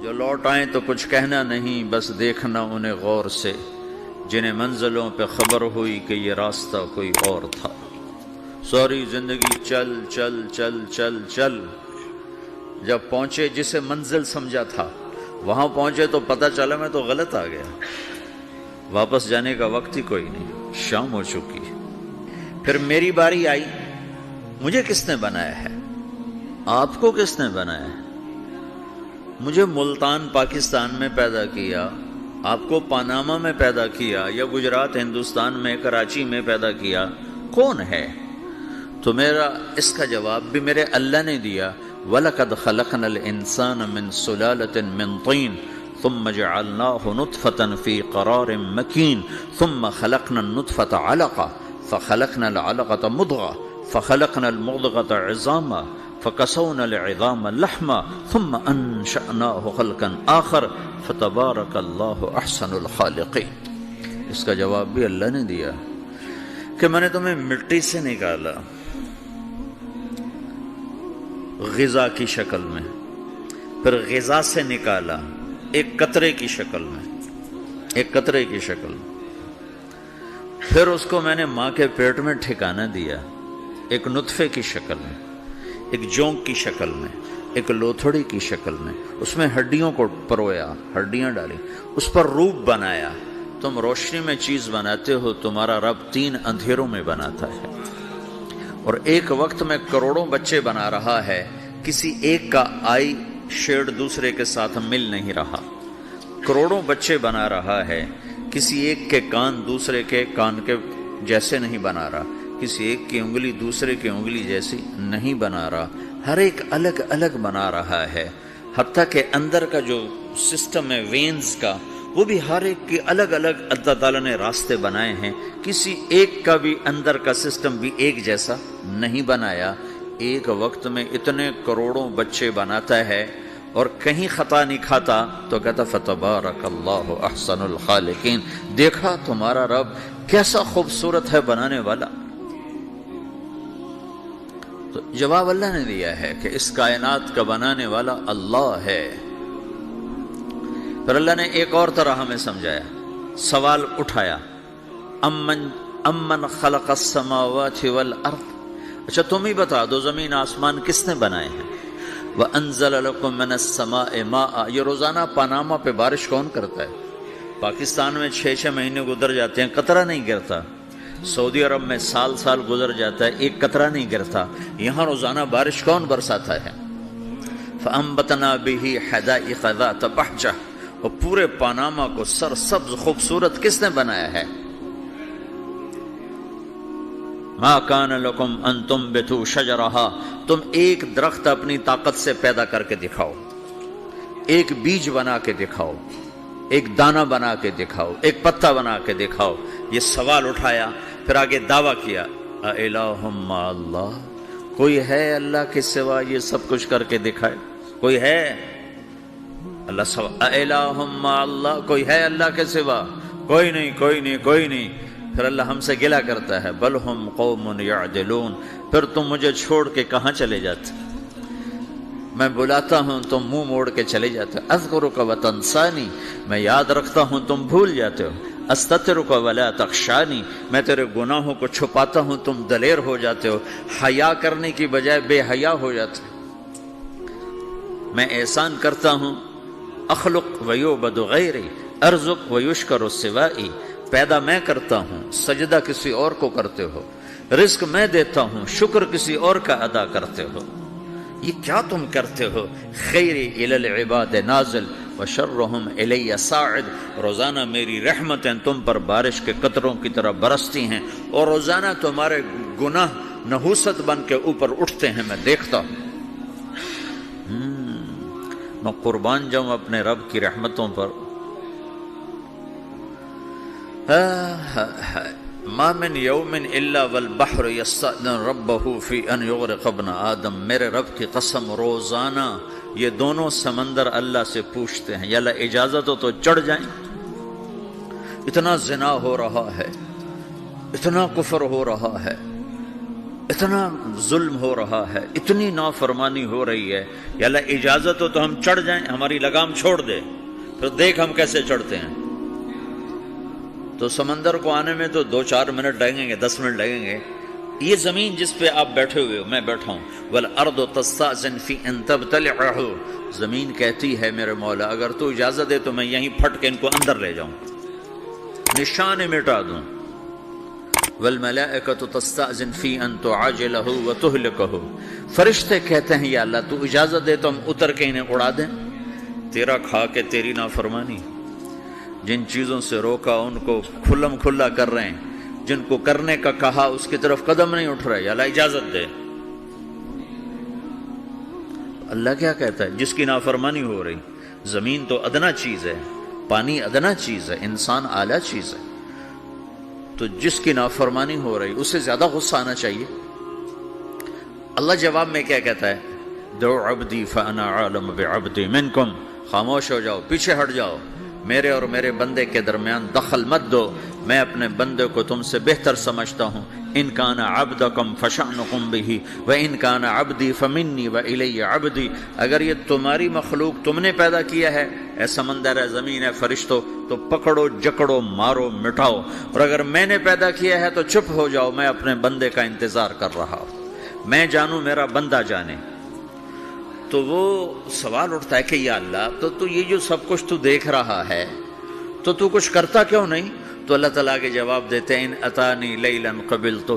جو لوٹ آئیں تو کچھ کہنا نہیں، بس دیکھنا انہیں غور سے، جنہیں منزلوں پہ خبر ہوئی کہ یہ راستہ کوئی اور تھا۔ ساری زندگی چل چل چل چل چل، جب پہنچے جسے منزل سمجھا تھا وہاں پہنچے تو پتہ چلا میں تو غلط آ گیا، واپس جانے کا وقت ہی کوئی نہیں، شام ہو چکی۔ پھر میری باری آئی، مجھے کس نے بنایا ہے؟ آپ کو کس نے بنایا ہے؟ مجھے ملتان پاکستان میں پیدا کیا، آپ کو پاناما میں پیدا کیا، یا گجرات ہندوستان میں کراچی میں پیدا کیا، کون ہے؟ تو میرا اس کا جواب بھی میرے اللہ نے دیا، وَلَقَدْ خَلَقْنَا الْإِنسَانَ مِنْ سُلَالَةٍ مِنْ طِينٍ ثُمَّ جَعَلْنَاهُ نُطْفَةً فِي قَرَارٍ مَكِينٍ ثُمَّ خَلَقْنَا النُّطْفَةَ عَلَقَةً فَخَلَقْنَا الْعَلَقَةَ مُضْغَةً فَخَلَقْنَا الْمُضْغَةَ عِظَامًا فَكَسَوْنَا الْعِظَامَ لَحْمًا ثُمَّ أَنشَأْنَاهُ خَلْقًا آخَرَ فَتَبَارَكَ اللَّهُ أَحْسَنُ الْخَالِقِينَ۔ اس کا جواب بھی اللہ نے دیا کہ میں نے تمہیں مٹی سے نکالا غذا کی شکل میں، پھر غذا سے نکالا ایک قطرے کی شکل میں، ایک قطرے کی شکل میں، پھر اس کو میں نے ماں کے پیٹ میں ٹھکانہ دیا ایک نطفے کی شکل میں، ایک جونک کی شکل میں، ایک لوتھڑی کی شکل میں، اس میں ہڈیوں کو پرویا، ہڈیاں ڈالی، اس پر روپ بنایا۔ تم روشنی میں چیز بناتے ہو، تمہارا رب 3 اندھیروں میں بناتا ہے، اور ایک وقت میں کروڑوں بچے بنا رہا ہے، کسی ایک کا آئی شیڈ دوسرے کے ساتھ مل نہیں رہا، کروڑوں بچے بنا رہا ہے، کسی ایک کے کان دوسرے کے کان کے جیسے نہیں بنا رہا، کسی ایک کی انگلی دوسرے کی انگلی جیسی نہیں بنا رہا، ہر ایک الگ الگ بنا رہا ہے، حتیٰ کہ اندر کا جو سسٹم ہے وینز کا، وہ بھی ہر ایک کی الگ الگ اللہ تعالیٰ نے راستے بنائے ہیں، کسی ایک کا بھی اندر کا سسٹم بھی ایک جیسا نہیں بنایا۔ ایک وقت میں اتنے کروڑوں بچے بناتا ہے اور کہیں خطا نہیں کھاتا، تو کہتا فتبارک اللہ احسن الخالقین، دیکھا تمہارا رب کیسا خوبصورت ہے بنانے والا۔ تو جواب اللہ نے دیا ہے کہ اس کائنات کا بنانے والا اللہ ہے۔ پھر اللہ نے ایک اور طرح ہمیں سمجھایا، سوال اٹھایا، امن خلق السماوات والارض، اچھا تم ہی بتا دو زمین آسمان کس نے بنائے ہیں؟ وَأَنزَلَ لَكُم مِّنَ السَّمَاءِ مَاءً، یہ روزانہ پاناما پہ بارش کون کرتا ہے؟ پاکستان میں 6 مہینے گزر جاتے ہیں، قطرہ نہیں گرتا، سعودی عرب میں سال گزر جاتا ہے، ایک قطرہ نہیں گرتا، یہاں روزانہ بارش کون برساتا ہے؟ فَأَنبَتْنَا بِهِ حَدَائِقَ ذَاتَ بَهْجَةٍ، اور پورے پاناما کو سرسبز خوبصورت کس نے بنایا ہے؟ مَا كَانَ لَكُمْ أَن تُنبِتُوا شَجَرَهَا، تم ایک درخت اپنی طاقت سے پیدا کر کے دکھاؤ، ایک بیج بنا کے دکھاؤ، ایک دانہ بنا کے دکھاؤ، ایک پتا بنا کے دکھاؤ۔ یہ سوال اٹھایا، پھر آگے دعویٰ کیا، اَإِلَٰهٌ مَّعَ اللَّهِ، کوئی ہے اللہ کے سوا یہ سب کچھ کر کے دکھائے؟ کوئی ہے؟ اللہ سوا اِلَٰهٌ مَّعَ اللَّهِ، کوئی ہے اللہ کے سوا؟ کوئی نہیں، کوئی نہیں، کوئی نہیں۔ پھر اللہ ہم سے گلہ کرتا ہے، بل ہم قوم یعدلون، پھر تم مجھے چھوڑ کے کہاں چلے جاتے؟ میں بلاتا ہوں تم منہ موڑ کے چلے جاتے ہو، اذکرک وتنسانی، میں یاد رکھتا ہوں تم بھول جاتے ہو، استترک ولا تخشانی، میں تیرے گناہوں کو چھپاتا ہوں تم دلیر ہو جاتے ہو، حیا کرنے کی بجائے بے حیا ہو جاتے ہو۔ میں احسان کرتا ہوں، اخلق ویعبد غیری ارزق ویشکر سوائی، پیدا میں کرتا ہوں، سجدہ کسی اور کو کرتے ہو، رزق میں دیتا ہوں، شکر کسی اور کا ادا کرتے ہو، یہ کیا تم کرتے ہو؟ خیری الی العباد نازل وشرہم الی صاعد، روزانہ میری رحمتیں تم پر بارش کے قطروں کی طرح برستی ہیں، اور روزانہ تمہارے گناہ نحوست بن کے اوپر اٹھتے ہیں، میں دیکھتا ہوں۔ میں قربان جاؤں اپنے رب کی رحمتوں پر۔ ما من یوم الا والبحر یستأذن ربہ فی ان یغرق ابن آدم، میرے رب کی قسم روزانہ یہ دونوں سمندر اللہ سے پوچھتے ہیں، یا اللہ اجازت ہو تو چڑھ جائیں، اتنا زنا ہو رہا ہے، اتنا کفر ہو رہا ہے، اتنا ظلم ہو رہا ہے، اتنی نافرمانی ہو رہی ہے، یا اللہ اجازت ہو تو ہم چڑھ جائیں، ہماری لگام چھوڑ دے، پھر دیکھ ہم کیسے چڑھتے ہیں۔ تو سمندر کو آنے میں تو 2-4 منٹ لگیں گے، 10 منٹ لگیں گے۔ یہ زمین جس پہ آپ بیٹھے ہوئے ہو، میں بیٹھا ہوں، وَالْأَرْضُ تَسْتَأْذِنُ فِي أَن تَبْتَلِعَهُ، زمین کہتی ہے میرے مولا اگر تو اجازت دے تو میں یہیں پھٹ کے ان کو اندر لے جاؤں، نشان مٹا دوں۔ وَالْمَلَائِكَةُ تَسْتَأْذِنُ فِي أَن تُعَاجِلَهُ وَتُهْلِكَهُ، فرشتے کہتے ہیں یا اللہ تو اجازت دے تو ہم اتر کے انہیں اڑا دیں، تیرا کھا کے تیری نافرمانی۔ جن چیزوں سے روکا ان کو کھلم کھلا کر رہے ہیں، جن کو کرنے کا کہا اس کی طرف قدم نہیں اٹھ رہے، یا اللہ اجازت دے۔ اللہ کیا کہتا ہے؟ جس کی نافرمانی ہو رہی، زمین تو ادنا چیز ہے، پانی ادنا چیز ہے، انسان اعلیٰ چیز ہے، تو جس کی نافرمانی ہو رہی اسے زیادہ غصہ آنا چاہیے۔ اللہ جواب میں کیا کہتا ہے؟ دو عبدی فانا عالم بعبدی منکم، خاموش ہو جاؤ، پیچھے ہٹ جاؤ، میرے اور میرے بندے کے درمیان دخل مت دو، میں اپنے بندے کو تم سے بہتر سمجھتا ہوں۔ ان کان عبدکم فشأنکم بہ وان کان عبدی فمنی والی عبدی، اگر یہ تمہاری مخلوق تم نے پیدا کیا ہے، اے سمندر ہے، زمین ہے، فرشتوں، تو پکڑو جکڑو مارو مٹاؤ، اور اگر میں نے پیدا کیا ہے تو چپ ہو جاؤ، میں اپنے بندے کا انتظار کر رہا ہوں، میں جانوں میرا بندہ جانے۔ تو وہ سوال اٹھتا ہے کہ یا اللہ تو یہ جو سب کچھ تو دیکھ رہا ہے تو کچھ کرتا کیوں نہیں؟ تو اللہ تعالیٰ کے جواب دیتے ہیں ان اتانی لیلا قبلتہ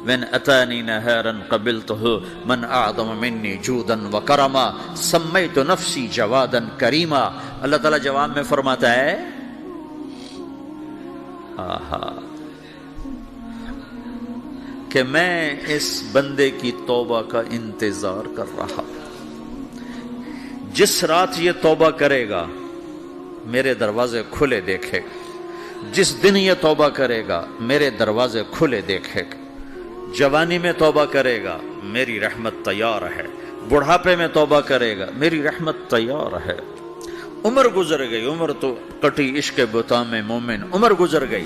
وان اتانی نہارا قبلتہ من اعظم منی جودا وکرما سمیت نفسی جوادا کریما۔ اللہ تعالیٰ جواب میں فرماتا ہے کہ میں اس بندے کی توبہ کا انتظار کر رہا ہوں، جس رات یہ توبہ کرے گا میرے دروازے کھلے دیکھے گا، جس دن یہ توبہ کرے گا میرے دروازے کھلے دیکھے گا، جوانی میں توبہ کرے گا میری رحمت تیار ہے، بڑھاپے میں توبہ کرے گا میری رحمت تیار ہے۔ عمر گزر گئی، عمر تو کٹی عشق بتا میں مومن، عمر گزر گئی،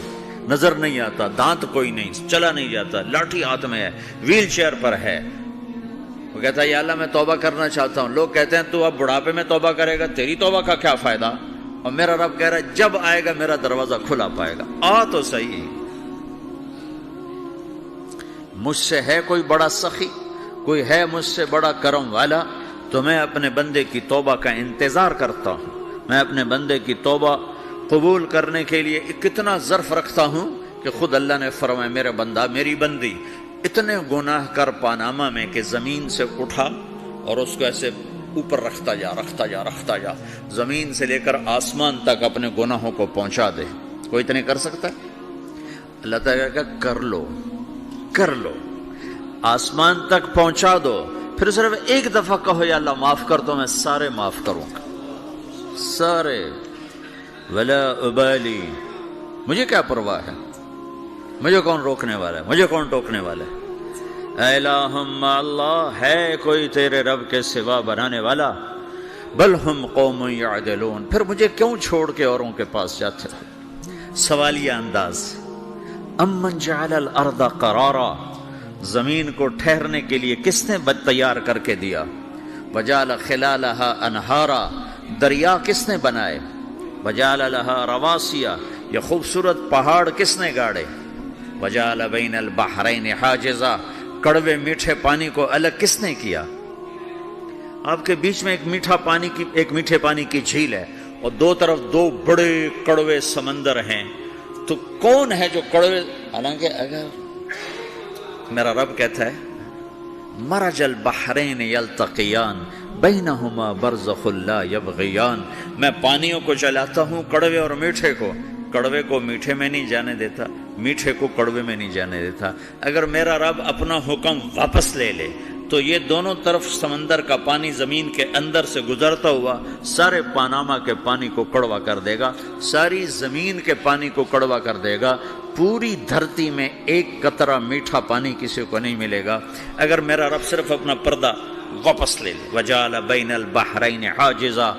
نظر نہیں آتا، دانت کوئی نہیں، چلا نہیں جاتا، لاٹھی ہاتھ میں ہے، ویل چیئر پر ہے، وہ کہتا ہے یا اللہ میں توبہ کرنا چاہتا ہوں۔ لوگ کہتے ہیں تو اب بڑھاپے میں توبہ کرے گا، تیری توبہ کا کیا فائدہ؟ اور میرا رب کہہ رہا ہے جب آئے گا میرا دروازہ کھلا پائے گا، آ تو صحیح۔ مجھ سے ہے کوئی بڑا سخی، کوئی ہے مجھ سے بڑا کرم والا، تو میں اپنے بندے کی توبہ کا انتظار کرتا ہوں، میں اپنے بندے کی توبہ قبول کرنے کے لیے کتنا ظرف رکھتا ہوں کہ خود اللہ نے فرمایا میرا بندہ میری بندی اتنے گناہ کر پاناما میں کہ زمین سے اٹھا اور اس کو ایسے اوپر رکھتا جا، زمین سے لے کر آسمان تک اپنے گناہوں کو پہنچا دے۔ کوئی اتنے کر سکتا ہے؟ اللہ تعالیٰ کا کر لو، آسمان تک پہنچا دو، پھر صرف ایک دفعہ کہو یا اللہ معاف کر دو، میں سارے معاف کروں گا، سارے، ولا ابالی، مجھے کیا پرواہ ہے، مجھے کون روکنے والا ہے، مجھے کون ٹوکنے والا ہے۔ اے الہم اللہ، ہے کوئی تیرے رب کے سوا بنانے والا؟ بل ہم قوم یعدلون، پھر مجھے کیوں چھوڑ کے اوروں کے پاس جاتے ہو؟ سوالیہ انداز۔ امن جعل الارض قرارا، زمین کو ٹھہرنے کے لیے کس نے تیار کر کے دیا؟ وجعل خلالہا انہارا، دریا کس نے بنائے؟ وجعل لہا رواسیا، یہ خوبصورت پہاڑ کس نے گاڑے؟ وجعل بین البحرین حاجزا، کڑوے میٹھے پانی کو الگ کس نے کیا؟ آپ کے بیچ میں ایک میٹھے پانی کی جھیل ہے اور دو طرف دو بڑے کڑوے سمندر ہیں، تو کون ہے جو کڑوے؟ حالانکہ اگر میرا رب کہتا ہے مرج البحرین یلتقیان بینہما برزخ لا یبغیان، میں پانیوں کو چلاتا ہوں، کڑوے اور میٹھے کو، کڑوے کو میٹھے میں نہیں جانے دیتا، میٹھے کو کڑوے میں نہیں جانے دیتا۔ اگر میرا رب اپنا حکم واپس لے لے تو یہ دونوں طرف سمندر کا پانی زمین کے اندر سے گزرتا ہوا سارے پاناما کے پانی کو کڑوا کر دے گا، ساری زمین کے پانی کو کڑوا کر دے گا، پوری دھرتی میں ایک قطرہ میٹھا پانی کسی کو نہیں ملے گا اگر میرا رب صرف اپنا پردہ واپس لے لے۔ وجعل بین البحرین حاجزا،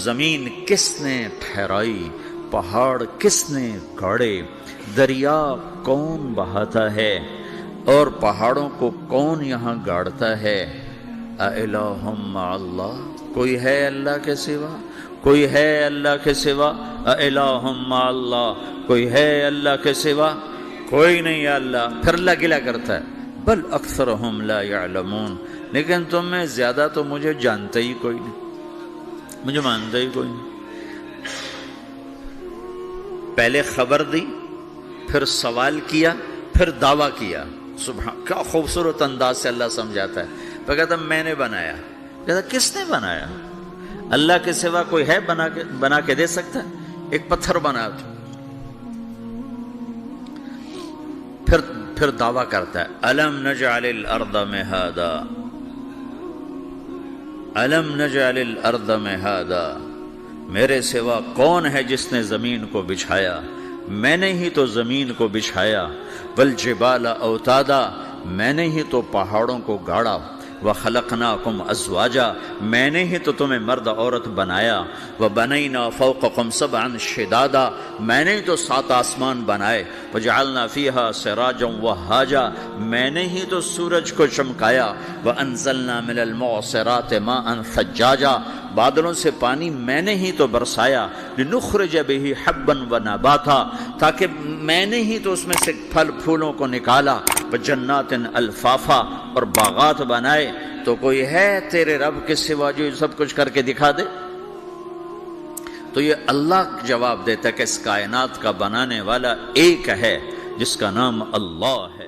زمین کس نے ٹھہرائی، پہاڑ کس نے گاڑے، دریا کون بہاتا ہے، اور پہاڑوں کو کون یہاں گاڑتا ہے؟ اَإِلَٰهٌ مَّعَ اللَّهِ، کوئی ہے اللہ کے سوا؟ کوئی ہے اللہ کے سوا؟ اِلَٰهٌ مَّعَ اللَّهِ، کوئی ہے اللہ کے سوا؟ کوئی نہیں ہے اللہ۔ پھر اللہ گلہ کرتا ہے بل اکثرہم لا یعلمون، لیکن تم میں زیادہ تو مجھے جانتا ہی کوئی نہیں، مجھے مانتا ہی کوئی نہیں۔ پہلے خبر دی، پھر سوال کیا، پھر دعویٰ کیا۔ سبحان، کیا خوبصورت انداز سے اللہ سمجھاتا ہے۔ پھر کہتا میں نے بنایا، کہتا کس نے بنایا؟ اللہ کے سوا کوئی ہے بنا کے دے سکتا ہے؟ ایک پتھر بنا تو پھر دعویٰ کرتا ہے الم نجعل الارض مہادا، الم نجعل الارض مہادا، میرے سوا کون ہے جس نے زمین کو بچھایا؟ میں نے ہی تو زمین کو بچھایا۔ والجبال اوتادا، میں نے ہی تو پہاڑوں کو گاڑا۔ وخلقناکم ازواجا، میں نے ہی تو تمہیں مرد عورت بنایا۔ وبنینا فوقکم سبعا شدادا، میں نے ہی تو 7 آسمان بنائے۔ وجعلنا فیہا سراجا وہاجا، میں نے ہی تو سورج کو چمکایا۔ وانزلنا من المعصرات ماء ثجاجا، بادلوں سے پانی میں نے ہی تو برسایا۔ لنخرج بہ حبا ونباتا، تاکہ میں نے ہی تو اس میں سے پھل پھولوں کو نکالا۔ وجنات الفافا، اور باغات بنائے۔ تو کوئی ہے تیرے رب کے سوا جو سب کچھ کر کے دکھا دے؟ تو یہ اللہ جواب دیتا ہے کہ اس کائنات کا بنانے والا ایک ہے جس کا نام اللہ ہے۔